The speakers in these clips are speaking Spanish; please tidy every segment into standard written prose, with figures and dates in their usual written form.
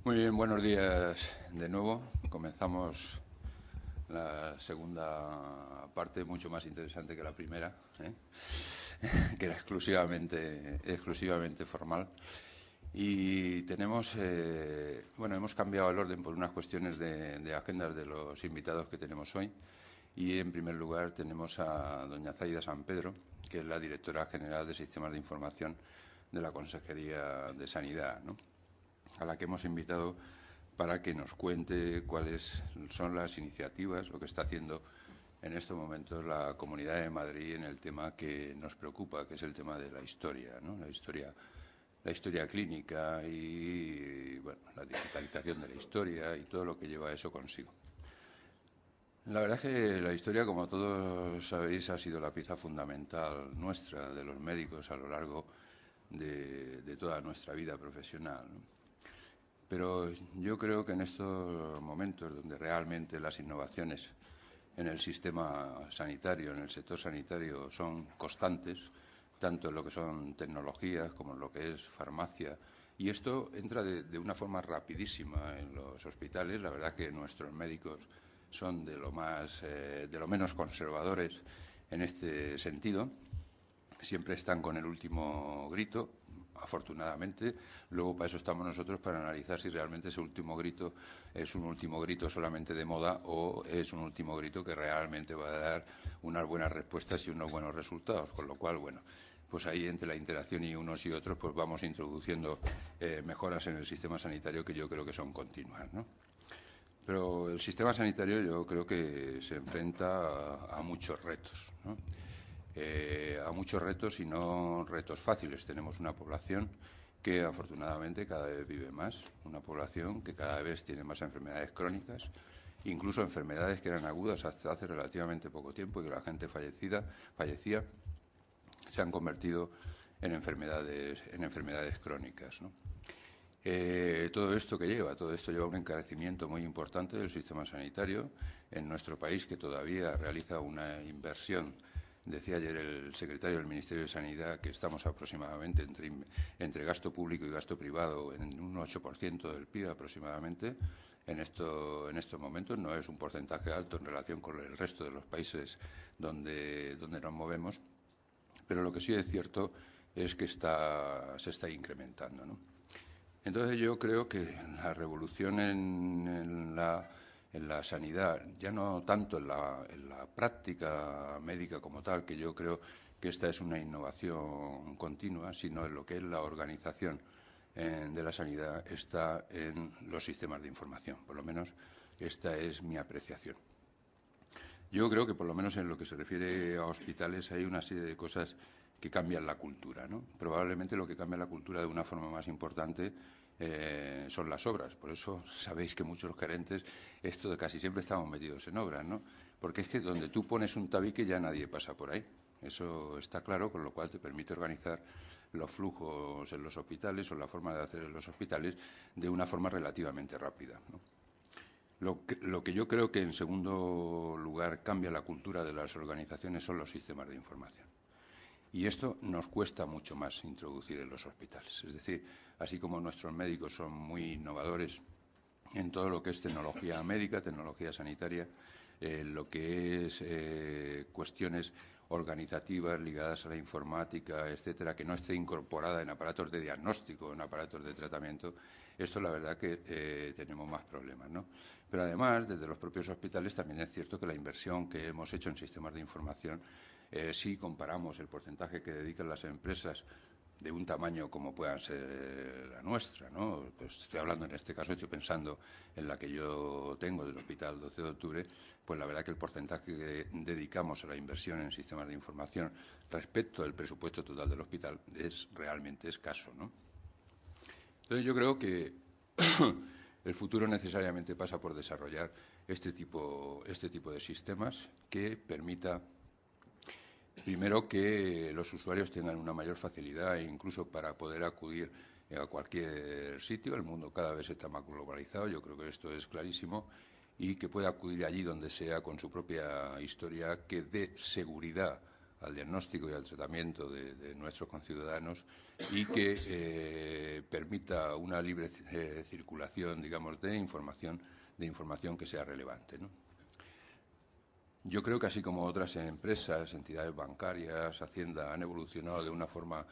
Muy bien, buenos días de nuevo. Comenzamos la segunda parte, mucho más interesante que la primera, ¿eh? Que era exclusivamente formal. Y tenemos, hemos cambiado el orden por unas cuestiones de agendas de los invitados que tenemos hoy. Y en primer lugar tenemos a doña Zaida San Pedro, que es la directora general de Sistemas de Información de la Consejería de Sanidad, ¿no?, a la que hemos invitado para que nos cuente cuáles son las iniciativas, lo que está haciendo en estos momentos la Comunidad de Madrid en el tema que nos preocupa, que es el tema de la historia, ¿no? La historia clínica y bueno, la digitalización de la historia y todo lo que lleva eso consigo. La verdad es que la historia, como todos sabéis, ha sido la pieza fundamental nuestra, de los médicos, a lo largo de toda nuestra vida profesional, ¿no? Pero yo creo que en estos momentos donde realmente las innovaciones en el sistema sanitario, en el sector sanitario, son constantes, tanto en lo que son tecnologías como en lo que es farmacia, y esto entra de una forma rapidísima en los hospitales. La verdad que nuestros médicos son de lo menos conservadores en este sentido. Siempre están con el último grito, afortunadamente. Luego para eso estamos nosotros, para analizar si realmente ese último grito es un último grito solamente de moda o es un último grito que realmente va a dar unas buenas respuestas y unos buenos resultados. Con lo cual, bueno, pues ahí entre la interacción y unos y otros pues vamos introduciendo mejoras en el sistema sanitario que yo creo que son continuas, ¿no? Pero el sistema sanitario yo creo que se enfrenta a muchos retos, ¿no? A muchos retos y no retos fáciles. Tenemos una población que afortunadamente cada vez vive más, una población que cada vez tiene más enfermedades crónicas, incluso enfermedades que eran agudas hasta hace relativamente poco tiempo y que la gente fallecía, se han convertido en enfermedades crónicas, ¿no? Todo esto lleva un encarecimiento muy importante del sistema sanitario en nuestro país, que todavía realiza una inversión. Decía ayer el secretario del Ministerio de Sanidad que estamos aproximadamente entre gasto público y gasto privado en un 8% del PIB aproximadamente. En estos momentos no es un porcentaje alto en relación con el resto de los países donde nos movemos, pero lo que sí es cierto es que se está incrementando, ¿no? Entonces yo creo que la revolución en la sanidad, ya no tanto en la práctica médica como tal, que yo creo que esta es una innovación continua, sino en lo que es la organización de la sanidad, está en los sistemas de información. Por lo menos esta es mi apreciación. Yo creo que, por lo menos en lo que se refiere a hospitales, hay una serie de cosas que cambian la cultura, ¿no? Probablemente lo que cambia la cultura de una forma más importante son las obras. Por eso sabéis que muchos gerentes, esto de casi siempre estamos metidos en obras, ¿no? Porque es que donde tú pones un tabique ya nadie pasa por ahí. Eso está claro, con lo cual te permite organizar los flujos en los hospitales o la forma de hacer en los hospitales de una forma relativamente rápida, ¿no? Lo que yo creo que, en segundo lugar, cambia la cultura de las organizaciones son los sistemas de información. Y esto nos cuesta mucho más introducir en los hospitales. Es decir, así como nuestros médicos son muy innovadores en todo lo que es tecnología médica, tecnología sanitaria, lo que es cuestiones organizativas ligadas a la informática, etcétera, que no esté incorporada en aparatos de diagnóstico, en aparatos de tratamiento, esto la verdad que tenemos más problemas, ¿no? Pero además, desde los propios hospitales también es cierto que la inversión que hemos hecho en sistemas de información, si comparamos el porcentaje que dedican las empresas de un tamaño como puedan ser la nuestra, ¿no? Pues estoy hablando en este caso, estoy pensando en la que yo tengo del Hospital 12 de Octubre, pues la verdad que el porcentaje que dedicamos a la inversión en sistemas de información respecto del presupuesto total del hospital es realmente escaso, ¿no? Entonces yo creo que el futuro necesariamente pasa por desarrollar este tipo de sistemas que permita, primero, que los usuarios tengan una mayor facilidad incluso para poder acudir a cualquier sitio. El mundo cada vez está más globalizado, yo creo que esto es clarísimo, y que pueda acudir allí donde sea con su propia historia, que dé seguridad al diagnóstico y al tratamiento de nuestros conciudadanos y que permita una libre circulación, digamos, de información que sea relevante, ¿no? Yo creo que así como otras empresas, entidades bancarias, Hacienda, han evolucionado de una forma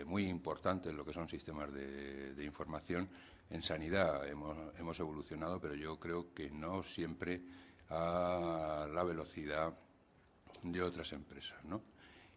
muy importante en lo que son sistemas de información, en sanidad hemos evolucionado, pero yo creo que no siempre a la velocidad de otras empresas, ¿no?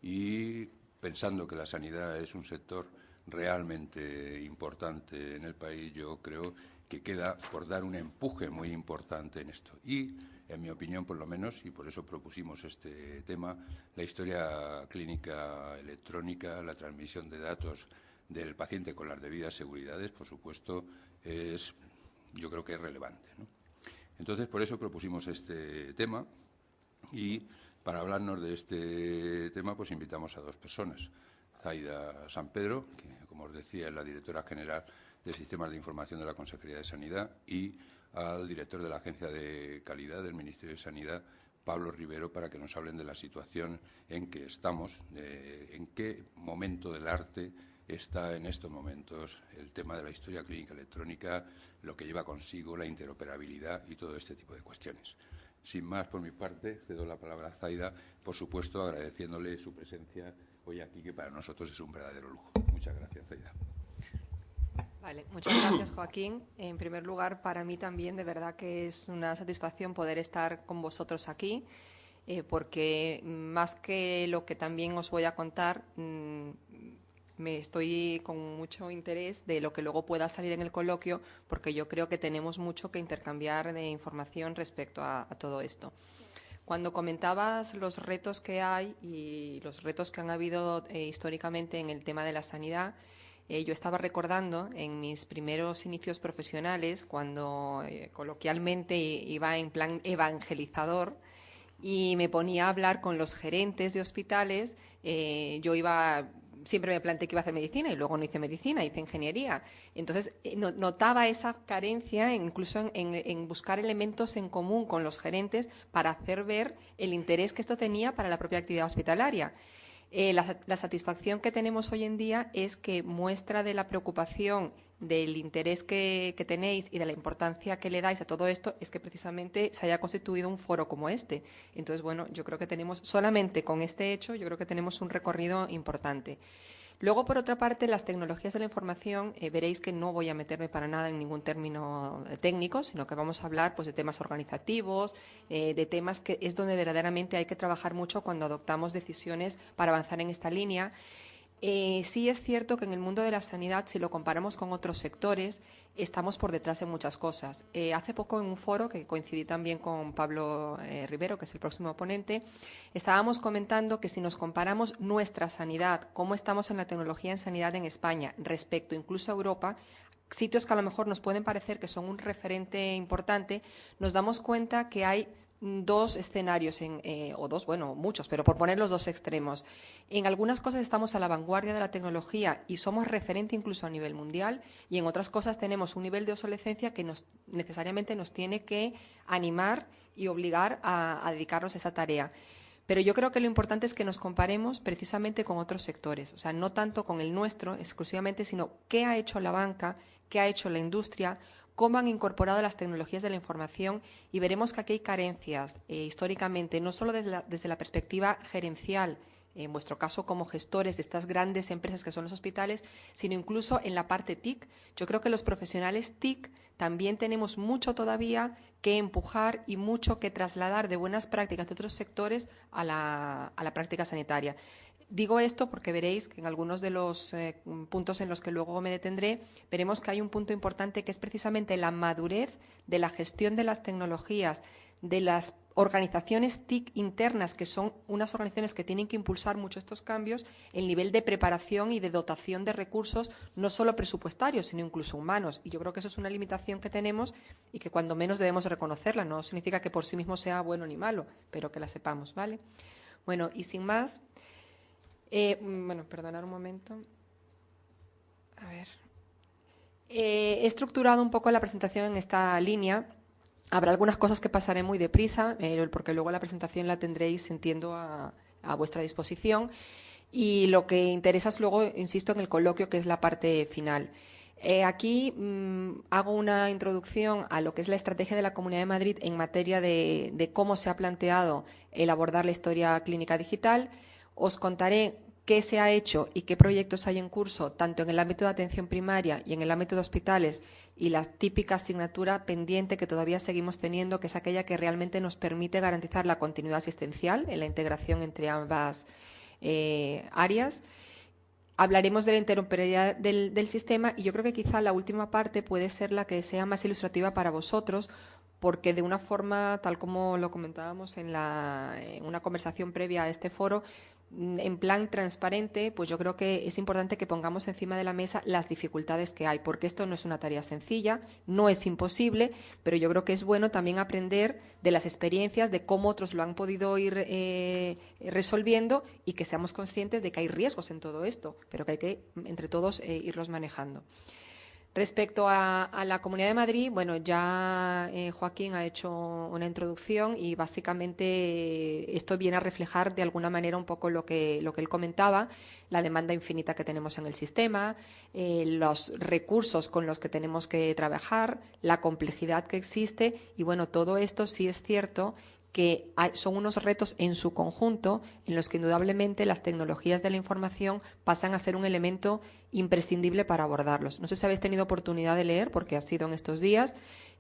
Y pensando que la sanidad es un sector realmente importante en el país, yo creo que queda por dar un empuje muy importante en esto. Y, en mi opinión, por lo menos, y por eso propusimos este tema, la historia clínica electrónica, la transmisión de datos del paciente con las debidas seguridades, por supuesto, yo creo que es relevante, ¿no? Entonces, por eso propusimos este tema y para hablarnos de este tema, pues invitamos a dos personas. Zaida San Pedro, que, como os decía, es la directora general de Sistemas de Información de la Consejería de Sanidad, y al director de la Agencia de Calidad del Ministerio de Sanidad, Pablo Rivero, para que nos hablen de la situación en que estamos, en qué momento del arte está en estos momentos el tema de la historia clínica electrónica, lo que lleva consigo la interoperabilidad y todo este tipo de cuestiones. Sin más, por mi parte, cedo la palabra a Zaida, por supuesto, agradeciéndole su presencia hoy aquí, que para nosotros es un verdadero lujo. Muchas gracias, Zaida. Vale, muchas gracias, Joaquín. En primer lugar, para mí también, de verdad que es una satisfacción poder estar con vosotros aquí, porque más que lo que también os voy a contar, me estoy con mucho interés de lo que luego pueda salir en el coloquio, porque yo creo que tenemos mucho que intercambiar de información respecto a todo esto. Cuando comentabas los retos que hay y los retos que han habido históricamente en el tema de la sanidad, yo estaba recordando en mis primeros inicios profesionales, cuando coloquialmente iba en plan evangelizador y me ponía a hablar con los gerentes de hospitales. Siempre me planteé que iba a hacer medicina y luego no hice medicina, hice ingeniería. Entonces, notaba esa carencia incluso en buscar elementos en común con los gerentes para hacer ver el interés que esto tenía para la propia actividad hospitalaria. La satisfacción que tenemos hoy en día es que muestra de la preocupación, del interés que tenéis y de la importancia que le dais a todo esto es que precisamente se haya constituido un foro como este. Entonces, bueno, yo creo que tenemos, solamente con este hecho, yo creo que tenemos un recorrido importante. Luego, por otra parte, las tecnologías de la información, veréis que no voy a meterme para nada en ningún término técnico, sino que vamos a hablar pues de temas organizativos, de temas que es donde verdaderamente hay que trabajar mucho cuando adoptamos decisiones para avanzar en esta línea. Sí es cierto que en el mundo de la sanidad, si lo comparamos con otros sectores, estamos por detrás en muchas cosas. Hace poco en un foro, que coincidí también con Pablo Rivero, que es el próximo ponente, estábamos comentando que si nos comparamos nuestra sanidad, cómo estamos en la tecnología en sanidad en España, respecto incluso a Europa, sitios que a lo mejor nos pueden parecer que son un referente importante, nos damos cuenta que hay dos escenarios, muchos, pero por poner los dos extremos. En algunas cosas estamos a la vanguardia de la tecnología y somos referente incluso a nivel mundial, y en otras cosas tenemos un nivel de obsolescencia que necesariamente nos tiene que animar y obligar a dedicarnos a esa tarea. Pero yo creo que lo importante es que nos comparemos precisamente con otros sectores, o sea, no tanto con el nuestro exclusivamente, sino qué ha hecho la banca, qué ha hecho la industria, cómo han incorporado las tecnologías de la información, y veremos que aquí hay carencias históricamente, no solo desde la perspectiva gerencial, en vuestro caso como gestores de estas grandes empresas que son los hospitales, sino incluso en la parte TIC. Yo creo que los profesionales TIC también tenemos mucho todavía que empujar y mucho que trasladar de buenas prácticas de otros sectores a la práctica sanitaria. Digo esto porque veréis que en algunos de los puntos en los que luego me detendré, veremos que hay un punto importante que es precisamente la madurez de la gestión de las tecnologías, de las organizaciones TIC internas, que son unas organizaciones que tienen que impulsar mucho estos cambios, el nivel de preparación y de dotación de recursos, no solo presupuestarios, sino incluso humanos. Y yo creo que eso es una limitación que tenemos y que cuando menos debemos reconocerla. No significa que por sí mismo sea bueno ni malo, pero que la sepamos, ¿vale? Bueno, y sin más... perdonad un momento. A ver. He estructurado un poco la presentación en esta línea. Habrá algunas cosas que pasaré muy deprisa, porque luego la presentación la tendréis, entiendo, a a vuestra disposición. Y lo que interesa es luego, insisto, en el coloquio, que es la parte final. Aquí hago una introducción a lo que es la estrategia de la Comunidad de Madrid en materia de cómo se ha planteado el abordar la historia clínica digital. Os contaré qué se ha hecho y qué proyectos hay en curso, tanto en el ámbito de atención primaria y en el ámbito de hospitales, y la típica asignatura pendiente que todavía seguimos teniendo, que es aquella que realmente nos permite garantizar la continuidad asistencial en la integración entre ambas áreas. Hablaremos de la interoperabilidad del sistema, y yo creo que quizá la última parte puede ser la que sea más ilustrativa para vosotros, porque de una forma, tal como lo comentábamos en una conversación previa a este foro, en plan transparente, pues yo creo que es importante que pongamos encima de la mesa las dificultades que hay, porque esto no es una tarea sencilla, no es imposible, pero yo creo que es bueno también aprender de las experiencias, de cómo otros lo han podido ir resolviendo, y que seamos conscientes de que hay riesgos en todo esto, pero que hay que, entre todos, irlos manejando. Respecto a la Comunidad de Madrid, bueno, ya Joaquín ha hecho una introducción, y básicamente esto viene a reflejar de alguna manera un poco lo que él comentaba, la demanda infinita que tenemos en el sistema, los recursos con los que tenemos que trabajar, la complejidad que existe, y bueno, todo esto sí es cierto que son unos retos en su conjunto en los que indudablemente las tecnologías de la información pasan a ser un elemento imprescindible para abordarlos. No sé si habéis tenido oportunidad de leer, porque ha sido en estos días,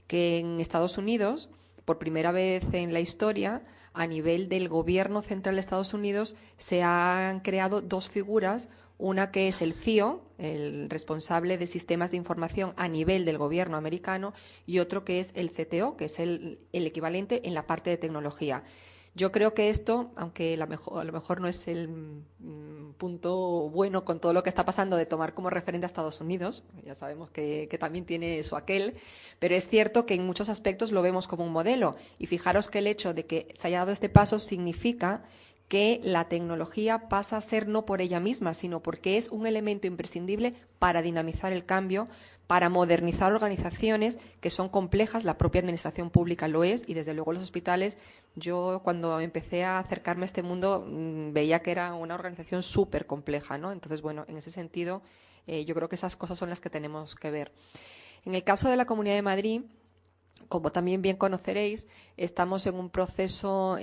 que en Estados Unidos, por primera vez en la historia, a nivel del gobierno central de Estados Unidos, se han creado dos figuras. Una que es el CIO, el responsable de sistemas de información a nivel del gobierno americano, y otro que es el CTO, que es el equivalente en la parte de tecnología. Yo creo que esto, aunque a lo mejor no es el punto bueno con todo lo que está pasando de tomar como referente a Estados Unidos, ya sabemos que también tiene su aquel, pero es cierto que en muchos aspectos lo vemos como un modelo. Y fijaros que el hecho de que se haya dado este paso significa que la tecnología pasa a ser no por ella misma, sino porque es un elemento imprescindible para dinamizar el cambio, para modernizar organizaciones que son complejas. La propia administración pública lo es, y desde luego los hospitales. Yo, cuando empecé a acercarme a este mundo, veía que era una organización súper compleja, ¿no? Entonces, bueno, en ese sentido, yo creo que esas cosas son las que tenemos que ver. En el caso de la Comunidad de Madrid, como también bien conoceréis, estamos en un proceso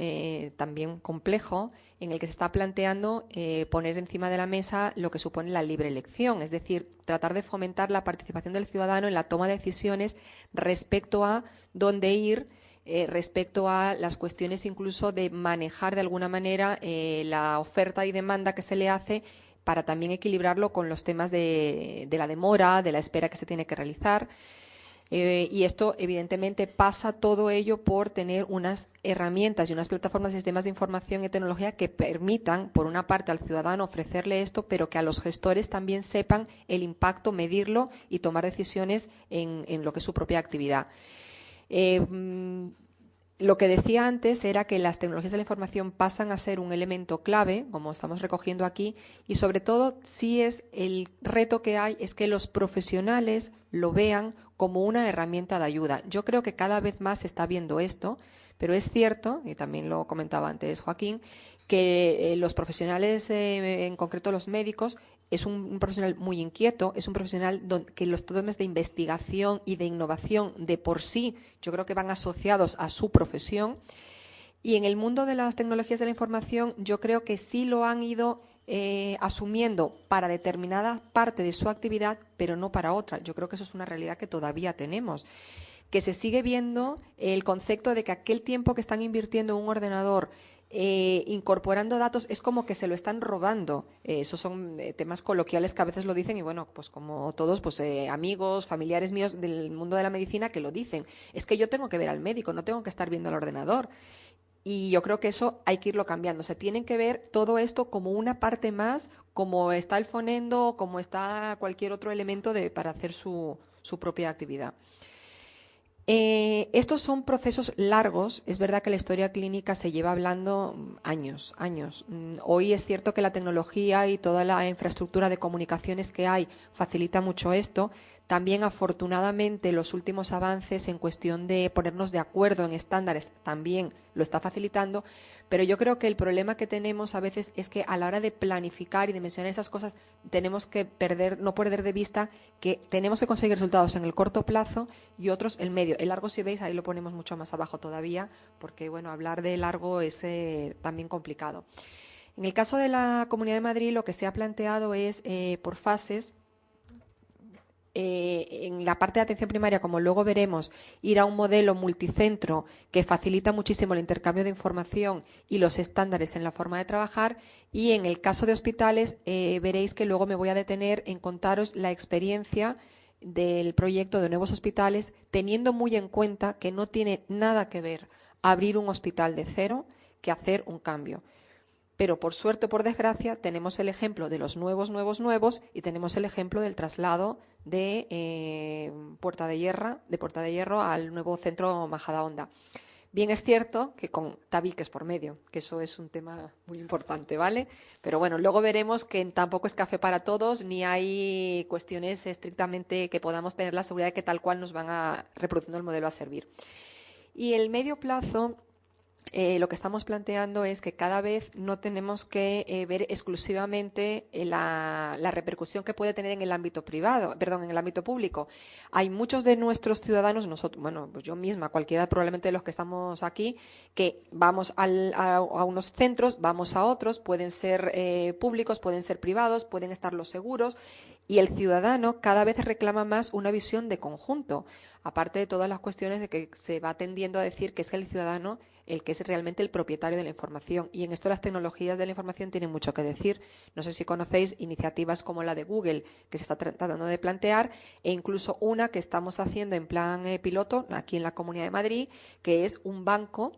también complejo, en el que se está planteando poner encima de la mesa lo que supone la libre elección, es decir, tratar de fomentar la participación del ciudadano en la toma de decisiones respecto a dónde ir, respecto a las cuestiones incluso de manejar de alguna manera la oferta y demanda que se le hace, para también equilibrarlo con los temas de la demora, de la espera que se tiene que realizar. Y esto, evidentemente, pasa todo ello por tener unas herramientas y unas plataformas de sistemas de información y tecnología que permitan, por una parte, al ciudadano ofrecerle esto, pero que a los gestores también sepan el impacto, medirlo y tomar decisiones en lo que es su propia actividad. Lo que decía antes era que las tecnologías de la información pasan a ser un elemento clave, como estamos recogiendo aquí, y sobre todo, sí es el reto que hay, es que los profesionales lo vean como una herramienta de ayuda. Yo creo que cada vez más se está viendo esto, pero es cierto, y también lo comentaba antes Joaquín, que los profesionales, en concreto los médicos, es un profesional muy inquieto, es un profesional que los temas de investigación y de innovación de por sí yo creo que van asociados a su profesión, y en el mundo de las tecnologías de la información yo creo que sí lo han ido asumiendo para determinada parte de su actividad, pero no para otra. Yo creo que eso es una realidad que todavía tenemos, que se sigue viendo el concepto de que aquel tiempo que están invirtiendo en un ordenador incorporando datos es como que se lo están robando. Esos son temas coloquiales que a veces lo dicen, y bueno, pues como todos, pues amigos, familiares míos del mundo de la medicina que lo dicen. Es que yo tengo que ver al médico, no tengo que estar viendo el ordenador. Y yo creo que eso hay que irlo cambiando. Se tienen que ver todo esto como una parte más, como está el fonendo, como está cualquier otro elemento para hacer su propia actividad. Estos son procesos largos. Es verdad que la historia clínica se lleva hablando años. Hoy es cierto que la tecnología y toda la infraestructura de comunicaciones que hay facilita mucho esto. También, afortunadamente, los últimos avances en cuestión de ponernos de acuerdo en estándares también lo está facilitando, Pero yo creo que el problema que tenemos a veces es que a la hora de planificar y de mencionar esas cosas tenemos que no perder de vista que tenemos que conseguir resultados en el corto plazo y otros el medio. El largo, si veis, ahí lo ponemos mucho más abajo todavía, porque bueno, hablar de largo es también complicado. En el caso de la Comunidad de Madrid, lo que se ha planteado es por fases. En la parte de atención primaria, como luego veremos, ir a un modelo multicentro que facilita muchísimo el intercambio de información y los estándares en la forma de trabajar, y en el caso de hospitales veréis que luego me voy a detener en contaros la experiencia del proyecto de nuevos hospitales, teniendo muy en cuenta que no tiene nada que ver abrir un hospital de cero que hacer un cambio. Pero por suerte o por desgracia tenemos el ejemplo de los nuevos y tenemos el ejemplo del traslado de Puerta de Hierro al nuevo centro Majadahonda. Bien es cierto que con tabiques por medio, que eso es un tema muy importante, ¿vale? Pero bueno, luego veremos que tampoco es café para todos, ni hay cuestiones estrictamente que podamos tener la seguridad de que tal cual nos van a reproduciendo el modelo a servir. Y el medio plazo... lo que estamos planteando es que cada vez no tenemos que ver exclusivamente la repercusión que puede tener en el ámbito en el ámbito público. Hay muchos de nuestros ciudadanos, nosotros, bueno, pues yo misma, cualquiera probablemente de los que estamos aquí, que vamos a unos centros, vamos a otros, pueden ser públicos, pueden ser privados, pueden estar los seguros, y el ciudadano cada vez reclama más una visión de conjunto, aparte de todas las cuestiones de que se va tendiendo a decir que es el ciudadano el que es realmente el propietario de la información. Y en esto las tecnologías de la información tienen mucho que decir. No sé si conocéis iniciativas como la de Google, que se está tratando de plantear, e incluso una que estamos haciendo en plan piloto aquí en la Comunidad de Madrid, que es un banco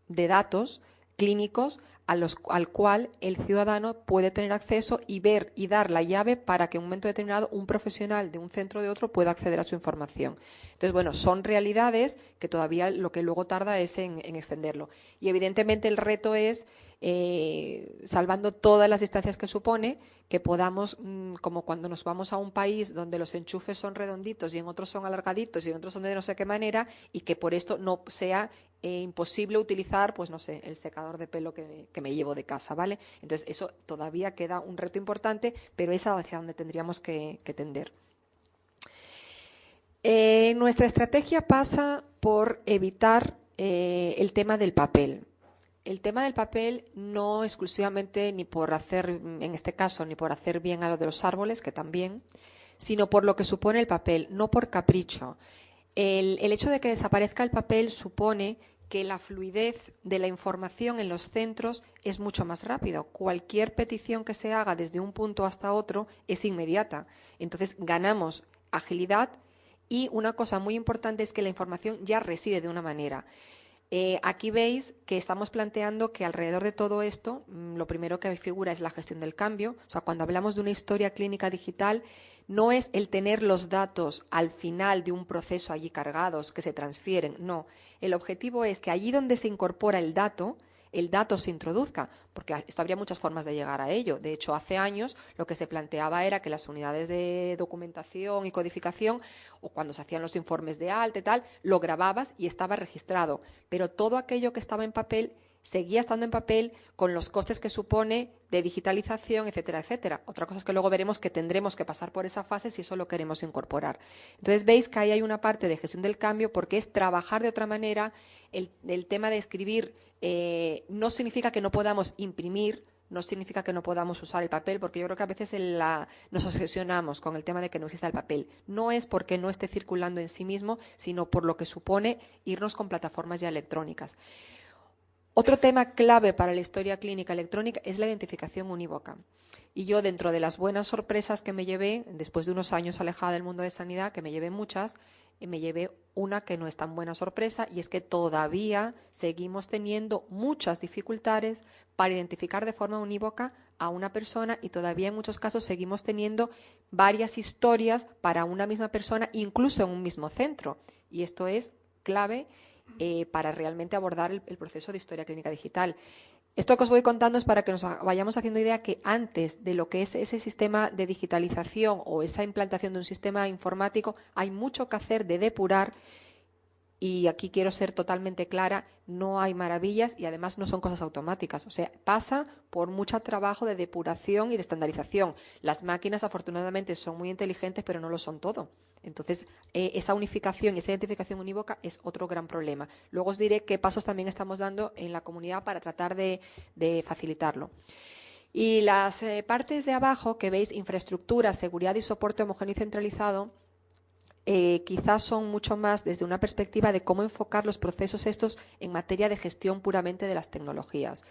de datos clínicos al cual el ciudadano puede tener acceso y ver y dar la llave para que en un momento determinado un profesional de un centro o de otro pueda acceder a su información. Entonces, bueno, son realidades que todavía lo que luego tarda es en extenderlo. Y evidentemente el reto es, salvando todas las distancias que supone, que podamos, como cuando nos vamos a un país donde los enchufes son redonditos y en otros son alargaditos y en otros son de no sé qué manera, y que por esto no sea imposible utilizar, pues no sé, el secador de pelo que me llevo de casa, ¿vale? Entonces eso todavía queda un reto importante, pero es hacia donde tendríamos que tender. Nuestra estrategia pasa por evitar el tema del papel. El tema del papel no exclusivamente ni por hacer, en este caso, ni por hacer bien a lo de los árboles, que también, sino por lo que supone el papel, no por capricho. El hecho de que desaparezca el papel supone que la fluidez de la información en los centros es mucho más rápido. Cualquier petición que se haga desde un punto hasta otro es inmediata. Entonces ganamos agilidad y una cosa muy importante es que la información ya reside de una manera. Aquí veis que estamos planteando que alrededor de todo esto, lo primero que figura es la gestión del cambio. O sea, cuando hablamos de una historia clínica digital, no es el tener los datos al final de un proceso allí cargados que se transfieren, no. El objetivo es que allí donde se incorpora el dato se introduzca, porque esto habría muchas formas de llegar a ello. De hecho, hace años lo que se planteaba era que las unidades de documentación y codificación, o cuando se hacían los informes de alta y tal, lo grababas y estaba registrado. Pero todo aquello que estaba en papel seguía estando en papel con los costes que supone de digitalización, etcétera, etcétera. Otra cosa es que luego veremos que tendremos que pasar por esa fase si eso lo queremos incorporar. Entonces veis que ahí hay una parte de gestión del cambio porque es trabajar de otra manera. El tema de escribir no significa que no podamos imprimir, no significa que no podamos usar el papel, porque yo creo que a veces nos obsesionamos con el tema de que no exista el papel. No es porque no esté circulando en sí mismo, sino por lo que supone irnos con plataformas ya electrónicas. Otro tema clave para la historia clínica electrónica es la identificación unívoca. Y yo, dentro de las buenas sorpresas que me llevé, después de unos años alejada del mundo de sanidad, que me llevé muchas, me llevé una que no es tan buena sorpresa, y es que todavía seguimos teniendo muchas dificultades para identificar de forma unívoca a una persona, y todavía en muchos casos seguimos teniendo varias historias para una misma persona, incluso en un mismo centro. Y esto es clave para realmente abordar el proceso de historia clínica digital. Esto que os voy contando es para que nos vayamos haciendo idea que antes de lo que es ese sistema de digitalización o esa implantación de un sistema informático hay mucho que hacer de depurar Y aquí quiero ser totalmente clara, no hay maravillas y además no son cosas automáticas. O sea, pasa por mucho trabajo de depuración y de estandarización. Las máquinas afortunadamente son muy inteligentes, pero no lo son todo. Entonces, esa unificación y esa identificación unívoca es otro gran problema. Luego os diré qué pasos también estamos dando en la comunidad para tratar de facilitarlo. Y las partes de abajo que veis, infraestructura, seguridad y soporte homogéneo y centralizado, quizás son mucho más desde una perspectiva de cómo enfocar los procesos estos en materia de gestión puramente de las tecnologías.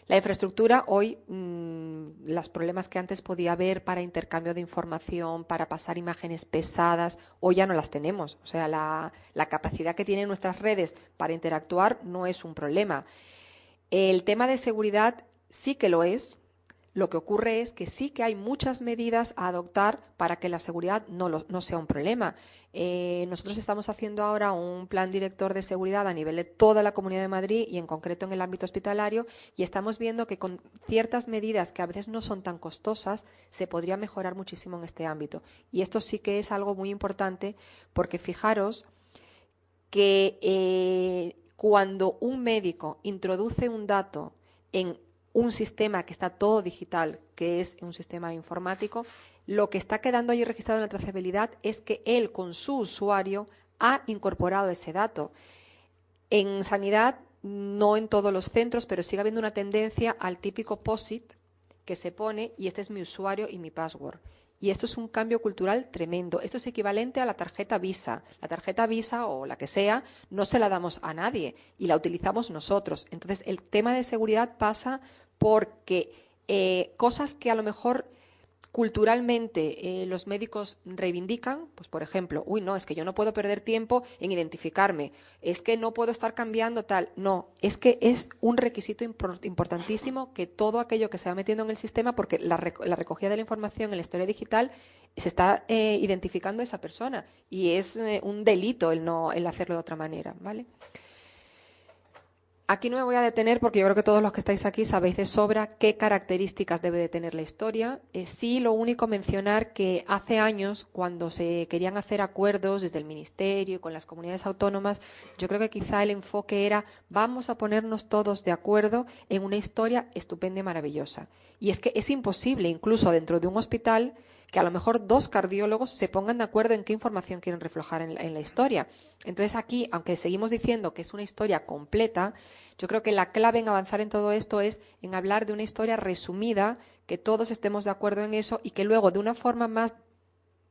La infraestructura, hoy, los problemas que antes podía haber para intercambio de información, para pasar imágenes pesadas, hoy ya no las tenemos. O sea, la capacidad que tienen nuestras redes para interactuar no es un problema. El tema de seguridad sí que lo es. Lo que ocurre es que sí que hay muchas medidas a adoptar para que la seguridad no sea un problema. Nosotros estamos haciendo ahora un plan director de seguridad a nivel de toda la Comunidad de Madrid y en concreto en el ámbito hospitalario, y estamos viendo que con ciertas medidas que a veces no son tan costosas se podría mejorar muchísimo en este ámbito. Y esto sí que es algo muy importante, porque fijaros que cuando un médico introduce un dato en un sistema que está todo digital, que es un sistema informático, lo que está quedando allí registrado en la trazabilidad es que él con su usuario ha incorporado ese dato. En sanidad, no en todos los centros, pero sigue habiendo una tendencia al típico POSIT que se pone y este es mi usuario y mi password. Y esto es un cambio cultural tremendo. Esto es equivalente a la tarjeta Visa. La tarjeta Visa o la que sea, no se la damos a nadie y la utilizamos nosotros. Entonces, el tema de seguridad pasa porque cosas que a lo mejor culturalmente los médicos reivindican, pues por ejemplo, no, es que yo no puedo perder tiempo en identificarme, es que no puedo estar cambiando tal. No, es que es un requisito importantísimo que todo aquello que se va metiendo en el sistema, porque la recogida de la información en la historia digital se está identificando a esa persona y es un delito el hacerlo de otra manera, ¿vale? Aquí no me voy a detener porque yo creo que todos los que estáis aquí sabéis de sobra qué características debe de tener la historia. Sí, lo único mencionar que hace años, cuando se querían hacer acuerdos desde el Ministerio y con las comunidades autónomas, yo creo que quizá el enfoque era vamos a ponernos todos de acuerdo en una historia estupenda y maravillosa. Y es que es imposible, incluso dentro de un hospital, que a lo mejor dos cardiólogos se pongan de acuerdo en qué información quieren reflejar en la historia. Entonces aquí, aunque seguimos diciendo que es una historia completa, yo creo que la clave en avanzar en todo esto es en hablar de una historia resumida, que todos estemos de acuerdo en eso y que luego de una forma más,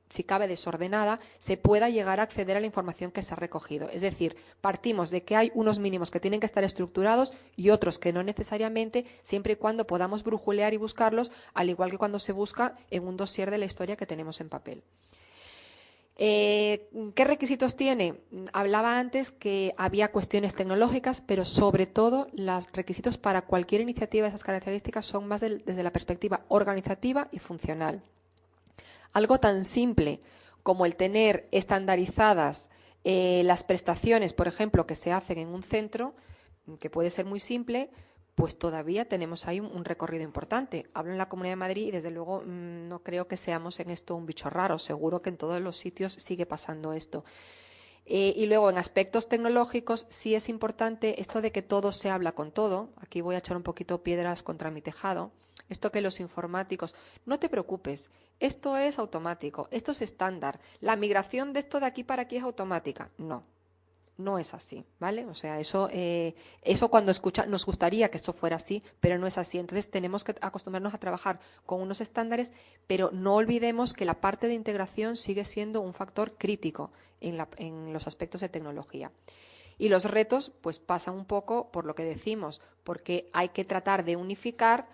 si cabe, desordenada, se pueda llegar a acceder a la información que se ha recogido. Es decir, partimos de que hay unos mínimos que tienen que estar estructurados y otros que no necesariamente, siempre y cuando podamos brujulear y buscarlos, al igual que cuando se busca en un dossier de la historia que tenemos en papel. ¿Qué requisitos tiene? Hablaba antes que había cuestiones tecnológicas, pero sobre todo los requisitos para cualquier iniciativa de esas características son más desde la perspectiva organizativa y funcional. Algo tan simple como el tener estandarizadas las prestaciones, por ejemplo, que se hacen en un centro, que puede ser muy simple, pues todavía tenemos ahí un recorrido importante. Hablo en la Comunidad de Madrid y desde luego no creo que seamos en esto un bicho raro. Seguro que en todos los sitios sigue pasando esto. Y luego en aspectos tecnológicos sí es importante esto de que todo se habla con todo. Aquí voy a echar un poquito piedras contra mi tejado. Esto que los informáticos, no te preocupes, esto es automático, esto es estándar, la migración de esto de aquí para aquí es automática. No es así, ¿vale? O sea, eso cuando nos gustaría que eso fuera así, pero no es así. Entonces tenemos que acostumbrarnos a trabajar con unos estándares, pero no olvidemos que la parte de integración sigue siendo un factor crítico en los aspectos de tecnología. Y los retos, pues pasan un poco por lo que decimos, porque hay que tratar de unificar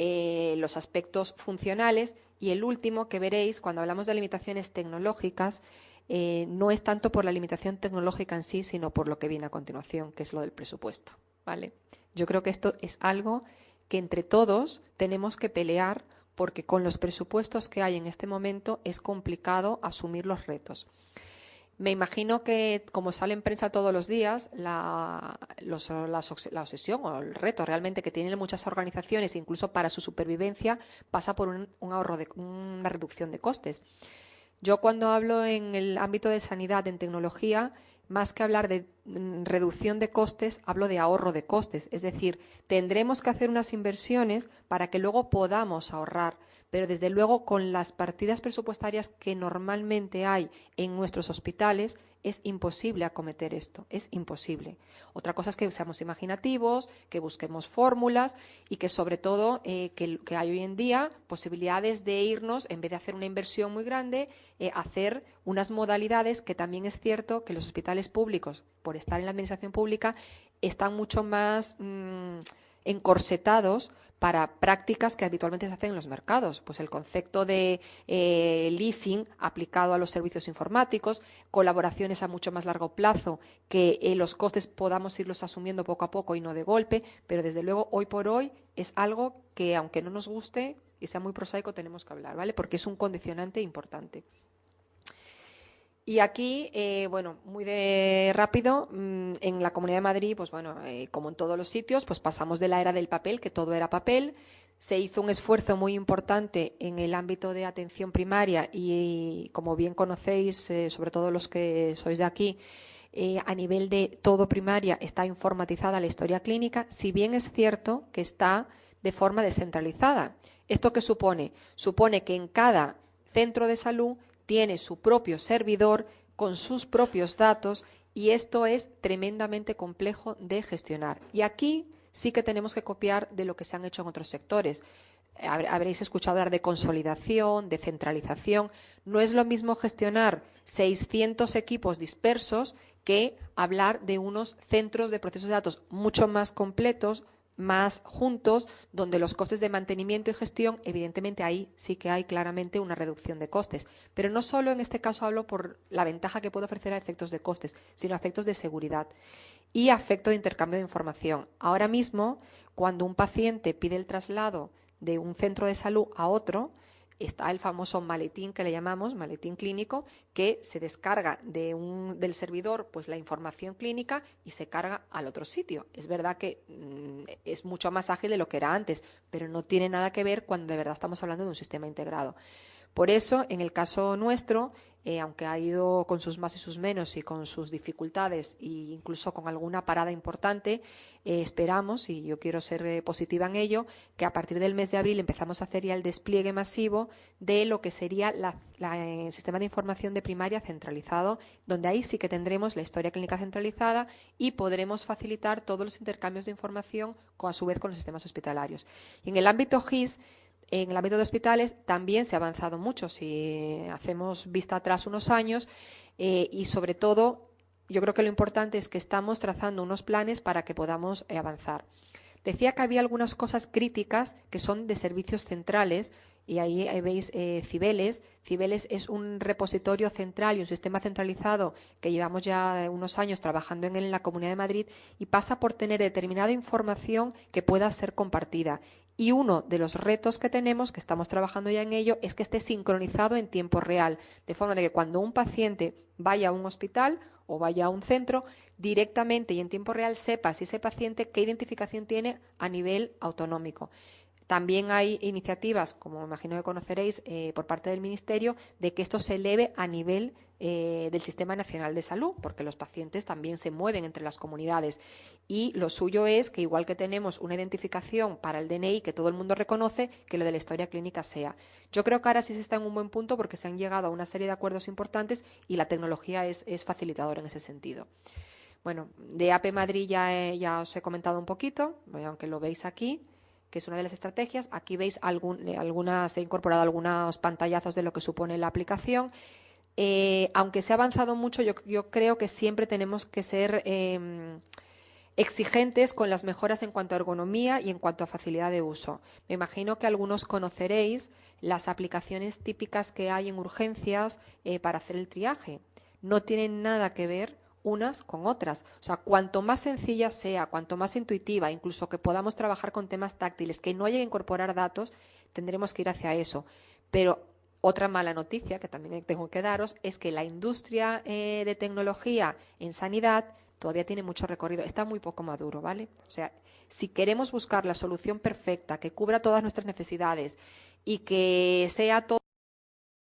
los aspectos funcionales, y el último que veréis cuando hablamos de limitaciones tecnológicas no es tanto por la limitación tecnológica en sí, sino por lo que viene a continuación, que es lo del presupuesto, ¿vale? Yo creo que esto es algo que entre todos tenemos que pelear, porque con los presupuestos que hay en este momento es complicado asumir los retos. Me imagino que, como sale en prensa todos los días, la obsesión o el reto realmente que tienen muchas organizaciones, incluso para su supervivencia, pasa por un ahorro una reducción de costes. Yo cuando hablo en el ámbito de sanidad, en tecnología, más que hablar de reducción de costes, hablo de ahorro de costes. Es decir, tendremos que hacer unas inversiones para que luego podamos ahorrar. Pero desde luego con las partidas presupuestarias que normalmente hay en nuestros hospitales es imposible acometer esto, es imposible. Otra cosa es que seamos imaginativos, que busquemos fórmulas y que sobre todo que hay hoy en día posibilidades de irnos, en vez de hacer una inversión muy grande, hacer unas modalidades que también es cierto que los hospitales públicos, por estar en la administración pública, están mucho más encorsetados para prácticas que habitualmente se hacen en los mercados. Pues el concepto de leasing aplicado a los servicios informáticos, colaboraciones a mucho más largo plazo, que los costes podamos irlos asumiendo poco a poco y no de golpe, pero desde luego hoy por hoy es algo que, aunque no nos guste y sea muy prosaico, tenemos que hablar, ¿vale? Porque es un condicionante importante. Y aquí, bueno, muy de rápido, en la Comunidad de Madrid, pues bueno, como en todos los sitios, pues pasamos de la era del papel, que todo era papel. Se hizo un esfuerzo muy importante en el ámbito de atención primaria y, como bien conocéis, sobre todo los que sois de aquí, a nivel de todo primaria está informatizada la historia clínica, si bien es cierto que está de forma descentralizada. ¿Esto qué supone? Supone que en cada centro de salud tiene su propio servidor con sus propios datos y esto es tremendamente complejo de gestionar. Y aquí sí que tenemos que copiar de lo que se han hecho en otros sectores. Habréis escuchado hablar de consolidación, de centralización. No es lo mismo gestionar 600 equipos dispersos que hablar de unos centros de procesos de datos mucho más completos, más juntos, donde los costes de mantenimiento y gestión, evidentemente ahí sí que hay claramente una reducción de costes. Pero no solo en este caso hablo por la ventaja que puede ofrecer a efectos de costes, sino a efectos de seguridad y a efecto de intercambio de información. Ahora mismo, cuando un paciente pide el traslado de un centro de salud a otro, está el famoso maletín que le llamamos, maletín clínico, que se descarga del servidor pues la información clínica y se carga al otro sitio. Es verdad que es mucho más ágil de lo que era antes, pero no tiene nada que ver cuando de verdad estamos hablando de un sistema integrado. Por eso, en el caso nuestro, aunque ha ido con sus más y sus menos y con sus dificultades e incluso con alguna parada importante, esperamos, y yo quiero ser positiva en ello, que a partir del mes de abril empezamos a hacer ya el despliegue masivo de lo que sería el sistema de información de primaria centralizado, donde ahí sí que tendremos la historia clínica centralizada y podremos facilitar todos los intercambios de información a su vez con los sistemas hospitalarios. Y en el ámbito GIS, en el ámbito de hospitales también se ha avanzado mucho, si hacemos vista atrás unos años, y sobre todo yo creo que lo importante es que estamos trazando unos planes para que podamos avanzar. Decía que había algunas cosas críticas que son de servicios centrales y ahí veis Cibeles. Cibeles es un repositorio central y un sistema centralizado que llevamos ya unos años trabajando en la Comunidad de Madrid y pasa por tener determinada información que pueda ser compartida. Y uno de los retos que tenemos, que estamos trabajando ya en ello, es que esté sincronizado en tiempo real, de forma de que cuando un paciente vaya a un hospital o vaya a un centro, directamente y en tiempo real sepa si ese paciente qué identificación tiene a nivel autonómico. También hay iniciativas, como me imagino que conoceréis, por parte del Ministerio, de que esto se eleve a nivel del Sistema Nacional de Salud, porque los pacientes también se mueven entre las comunidades. Y lo suyo es que, igual que tenemos una identificación para el DNI que todo el mundo reconoce, que lo de la historia clínica sea. Yo creo que ahora sí se está en un buen punto porque se han llegado a una serie de acuerdos importantes y la tecnología es facilitadora en ese sentido. Bueno, de AP Madrid ya os he comentado un poquito, aunque lo veis aquí, que es una de las estrategias. Aquí veis se he incorporado algunos pantallazos de lo que supone la aplicación. Aunque se ha avanzado mucho, yo creo que siempre tenemos que ser exigentes con las mejoras en cuanto a ergonomía y en cuanto a facilidad de uso. Me imagino que algunos conoceréis las aplicaciones típicas que hay en urgencias para hacer el triaje. No tienen nada que ver unas con otras. O sea, cuanto más sencilla sea, cuanto más intuitiva, incluso que podamos trabajar con temas táctiles, que no haya que incorporar datos, tendremos que ir hacia eso. Pero otra mala noticia que también tengo que daros es que la industria de tecnología en sanidad todavía tiene mucho recorrido, está muy poco maduro, ¿vale? O sea, si queremos buscar la solución perfecta, que cubra todas nuestras necesidades y que sea todo